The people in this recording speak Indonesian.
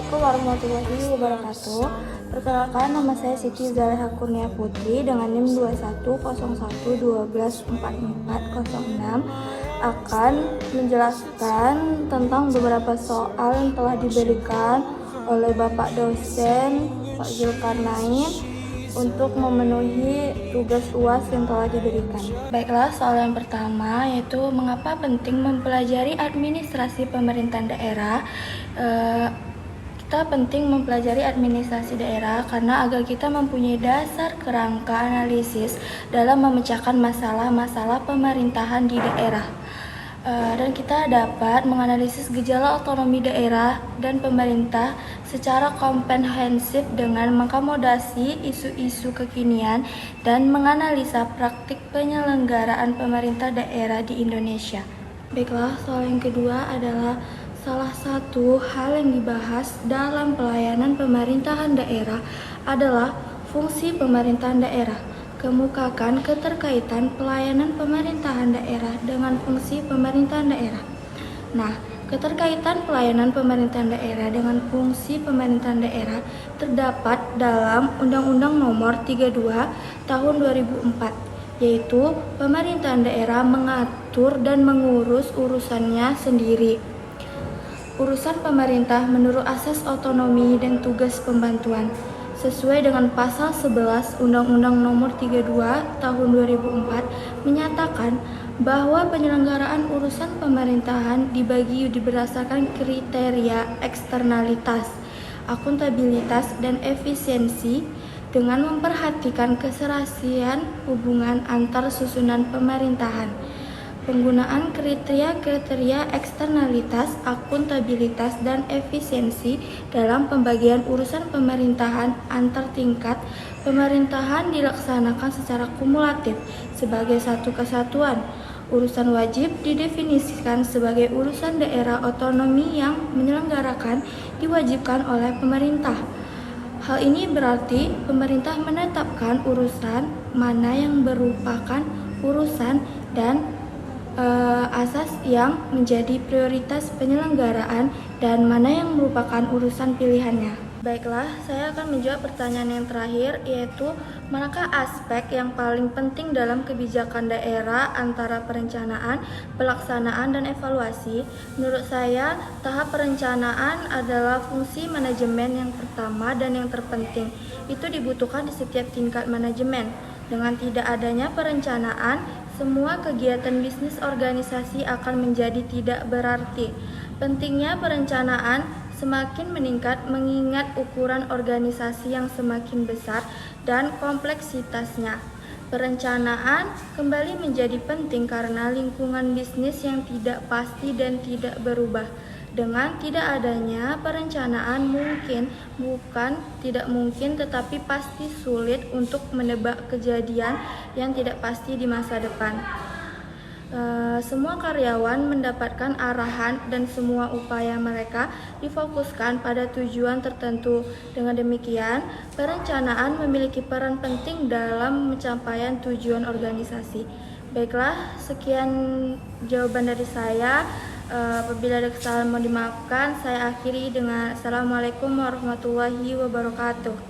Assalamualaikum warahmatullahi wabarakatuh. Perkenalkan, nama saya Siti Zaleha Kurnia Putri dengan NIM 210112144406 akan menjelaskan tentang beberapa soal yang telah diberikan oleh Bapak dosen Pak Zulkarnain untuk memenuhi tugas UAS yang telah diberikan. Baiklah, soal yang pertama yaitu mengapa penting mempelajari administrasi pemerintahan daerah. Kita penting mempelajari administrasi daerah karena agar kita mempunyai dasar kerangka analisis dalam memecahkan masalah-masalah pemerintahan di daerah. Dan kita dapat menganalisis gejala otonomi daerah dan pemerintah secara komprehensif dengan mengakomodasi isu-isu kekinian dan menganalisa praktik penyelenggaraan pemerintah daerah di Indonesia. Baiklah, soal yang kedua adalah salah satu hal yang dibahas dalam pelayanan pemerintahan daerah adalah fungsi pemerintahan daerah. Kemukakan keterkaitan pelayanan pemerintahan daerah dengan fungsi pemerintahan daerah. Nah, keterkaitan pelayanan pemerintahan daerah dengan fungsi pemerintahan daerah terdapat dalam Undang-Undang Nomor 32 Tahun 2004, yaitu pemerintahan daerah mengatur dan mengurus urusannya sendiri. Urusan pemerintah menurut asas otonomi dan tugas pembantuan. Sesuai dengan pasal 11 Undang-Undang Nomor 32 Tahun 2004 menyatakan bahwa penyelenggaraan urusan pemerintahan dibagi berdasarkan kriteria eksternalitas, akuntabilitas, dan efisiensi dengan memperhatikan keserasian hubungan antar susunan pemerintahan. Penggunaan kriteria eksternalitas, akuntabilitas, dan efisiensi dalam pembagian urusan pemerintahan antar tingkat pemerintahan dilaksanakan secara kumulatif sebagai satu kesatuan. Urusan wajib didefinisikan sebagai urusan daerah otonomi yang menyelenggarakan diwajibkan oleh pemerintah. Hal ini berarti pemerintah menetapkan urusan mana yang merupakan urusan dan asas yang menjadi prioritas penyelenggaraan dan mana yang merupakan urusan pilihannya. Baiklah, saya akan menjawab pertanyaan yang terakhir, yaitu manakah aspek yang paling penting dalam kebijakan daerah antara perencanaan, pelaksanaan, dan evaluasi? Menurut saya, tahap perencanaan adalah fungsi manajemen yang pertama dan yang terpenting. Itu dibutuhkan di setiap tingkat manajemen. Dengan tidak adanya perencanaan, semua kegiatan bisnis organisasi akan menjadi tidak berarti. Pentingnya perencanaan semakin meningkat mengingat ukuran organisasi yang semakin besar dan kompleksitasnya. Perencanaan kembali menjadi penting karena lingkungan bisnis yang tidak pasti dan tidak berubah. Dengan tidak adanya perencanaan bukan tidak mungkin tetapi pasti sulit untuk menebak kejadian yang tidak pasti di masa depan. Semua karyawan mendapatkan arahan dan semua upaya mereka difokuskan pada tujuan tertentu. Dengan demikian, perencanaan memiliki peran penting dalam pencapaian tujuan organisasi. Baiklah, sekian jawaban dari saya. Apabila ada kesalahan mohon dimaafkan. Saya akhiri dengan Assalamualaikum warahmatullahi wabarakatuh.